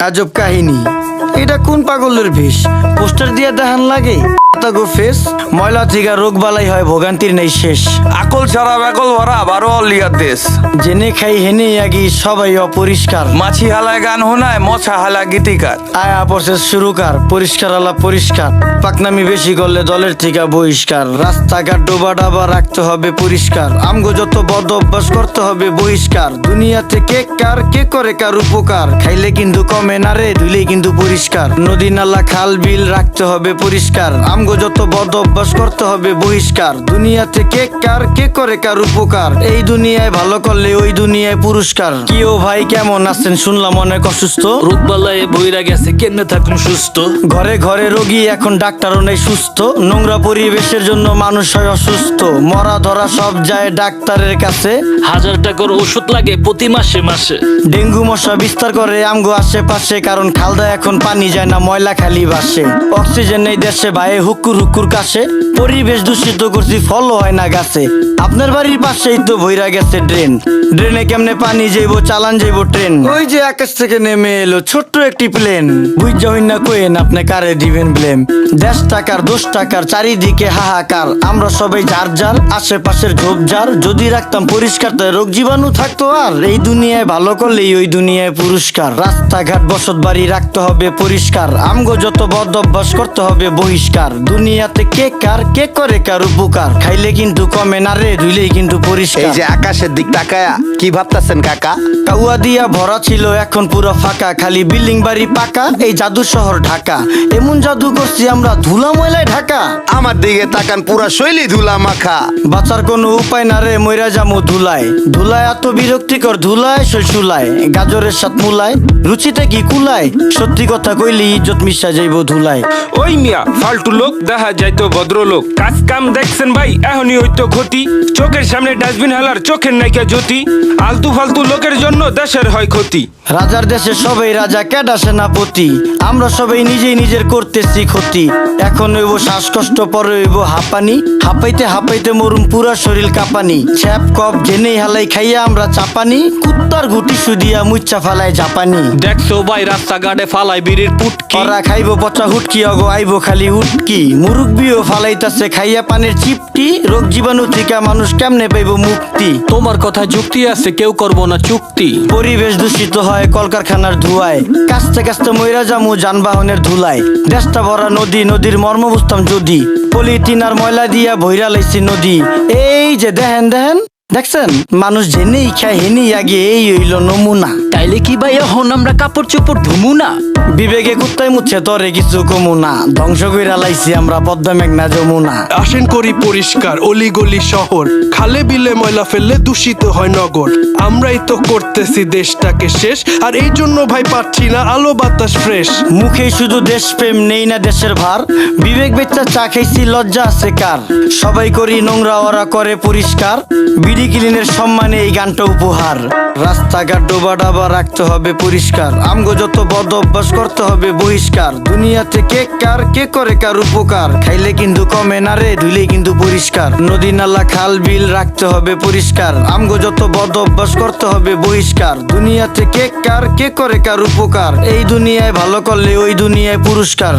আজব কাহিনী। এটা কোন পাগলের ভেষ? পোস্টার দিয়ে দেখান লাগে গো ফেস। ময়লা থেকে রোগ বালাই হয়, ভোগান্তির নেই শেষ। আকল ছাড়া বেকল ভরা 12 অলিয়ার দেশ। জেনে খাই হেনে আগি সবাই অপরিষ্কার। মাছি হালায় গান হোনায়, মশা হালা গীতিকার। আয়া প্রসেস শুরুকার, পরিষ্কার আলা পরিষ্কার। পাকনামি বেশি করলে দলের থেকে বহিষ্কার। রাস্তাঘাট ডোবা ডাবা রাখতে হবে পরিষ্কার। আমগো যত বদ অভ্যাস করতে হবে বহিষ্কার। দুনিয়াতে কে কার কে করে কার উপকার, খাইলে কিন্তু কমে না রে, ধুইলে কিন্তু পরিষ্কার। নদী নালা খাল বিল রাখতে হবে পরিষ্কার। আমগো যত বদ অভ্যাস করতে হবে বহিষ্কার। দুনিয়াতে কে কার কে করে কার উপকার, এই দুনিয়ায় ভালো করলে ওই দুনিয়ায় পুরস্কার। কি ও ভাই কেমন আছেন? শুনলাম অনেক অসুস্থ। রোগবালায় বইরা গেছে, কেমনে থাকুন সুস্থ? ঘরে ঘরে রোগী, এখন ডাক্তারও নেই সুস্থ। নোংরা পরিবেশের জন্য মানুষ হয় অসুস্থ। মরা ধরা সব যায় ডাক্তারের কাছে। 1000 টাকার ওষুধ লাগে প্রতি মাসে মাসে। ডেঙ্গু মশা বিস্তার করে আমগো আশেপাশে, কারণ খালদা এখন পানি যায় না, ময়লা খালি বাসে। অক্সিজেন নেই দেশে ভাই, হুকুর হুকুর কাশে। পরিবেশ দূষিত করছি, ফলও হয় না গাছে। আপনার বাড়ির পাশেই তো ভইরা গেছে ড্রেন। ড্রেনে কেমনে পানি যাইবো, চালান যাইবো ট্রেন। ওই যে আকাশ থেকে নেমে এলো ছোট্ট একটি প্লেন। বুঝা হই না কোয়েন আপনি কারে দিবেন ব্লেম। 10 টাকার 10 টাকার চারিদিকে হাহাকার। আমরা সবাই যার যার আশেপাশের ঝোপঝাড় যদি রাখতাম পরিষ্কার, তাই রোগ জীবাণু থাকতো আর। এই দুনিয়ায় ভালো করলেই ওই দুনিয়ায় পুরস্কার। রাস্তাঘাট বসত বাড়ি রাখতে হবে পরিষ্কার। আমগো যত বদ অভ্যাস করতে হবে বহিষ্কার। দুনিয়াতে কে কার কে করে কার উপকার, খাইলে কিন্তু কমে না রে, ধুইলেই কিন্তু এই পরিষ্কার। যে আকাশের দিক তাকায়া কি ভাবতাছেন কাকা? কাউয়া দিয়া ভরা ছিল, এখন পুরো ফাঁকা। খালি বিল্ডিং বাড়ি পাকা, এই জাদু শহর ঢাকা। এমন জাদু করছি আমরা, ধুলা ময়লায় ঢাকা। আমার দিকে তাকান, পুরা শৈলী ধুলা মাখা। বাঁচার কোনো উপায় না রে, মইরা যামু ধুলায়। ধুলায় এত বিরক্তিকর, ধুলায় শৈশুলায়। গাজরের সাথ মুলায়, রুচিতে কি কুলায়? সত্যি কথা কইলি ইজ্জত মিশা যাইব ধুলায়। ওই মিয়া ফালতু লোক দেখা যাইতো ভদ্রলোক। কাজ কাম দেখছেন ভাই, এখনই হইতো ক্ষতি। চোখের সামনে ডাস্টবিন হালার চোখের নাইকা জ্যোতি। আলতু ফালতু লোকের জন্য দেশের হয় ক্ষতি। রাজার দেশে সবাই রাজা, কেডা সেনাপতি। আমরা সবাই নিজেই নিজের করতেছি ক্ষতি। এখন হইব শ্বাসকষ্ট, পরে হইব হাঁপানি। হাঁপাইতে হাঁপাইতে মরুম, পুরা শরীর কাঁপানি। ছ্যাপ কপ জেনেই হালাই খাইয়া আমরা চাপানি। কুত্তার গুটি সুদিয়া মুচ্চা ফালায় জাপানি। দেখছো ভাই রাস্তাঘাটে ফালাই বিড়ির পুটকি। ওরা খাইব পচা হুটকি, অগো আইব খালি উটকি। মুরুব্বিও ফালাইতাছে খাইয়া পানের চিপটি। রোগ জীবাণু থেকে মানুষ কেমনে পাইব মুক্তি? তোমার কথা যুক্তি আছে, কেউ করবো না চুক্তি। পরিবেশ দূষিত হয় কলকারখানার ধোঁয়ায়। কাস্তে কাস্তে মইরা জামু যানবাহনের ধুলায়। দেশটা ভরা নদী, নদীর মর্ম বুঝতাম যদি। পলিথিন আর ময়লা দিয়া ভইরা লাইছি নদী। এই যে দেখেন দেখেন দেখছেন, মানুষ জেনেই খায় হেনেই আগে, এই হইল নমুনা। তাইলে কি ভাই এখন আমরা কাপড় চোপড় ধুমু না? বিবেকে কুত্তায় মুচ্ছে তরে কিছু কমু না। ধ্বংস কইরা লাইছি আমরা পদ্মা মেঘনা যমুনা। আসেন করি পরিষ্কার অলিগলি শহর। খালে বিলে ময়লা ফেললে দূষিত হয় নগর। আমরাই তো করতেছি দেশটাকে শেষ, আর এই জন্য ভাই পাচ্ছি না আলো বাতাস ফ্রেশ। মুখেই শুধু দেশপ্রেম, নেই না দেশের ভার। বিবেক বেচা চা খাইছি, লজ্জা আছে কার? সবাই করি নোংরা, ওরা করে পরিষ্কার। বিডি ক্লিনের সম্মানে এই গানটা উপহার। রাস্তাঘাট ডোবা ডাবা রাখতে হবে পরিষ্কার। আমগো যত বদ অভ্যাস করতে হবে বহিষ্কার। দুনিয়াতে কে কার কে করে কার উপকার, খাইলে কিন্তু কমে না রে, ধুইলেই কিন্তু পরিষ্কার। নদী নালা খাল বিল রাখতে হবে পরিষ্কার। আমগো যত বদ অভ্যাস করতে হবে বহিষ্কার। দুনিয়াতে কে কার কে করে কার উপকার, এই দুনিয়ায় ভালো করলে ওই দুনিয়ায় পুরস্কার।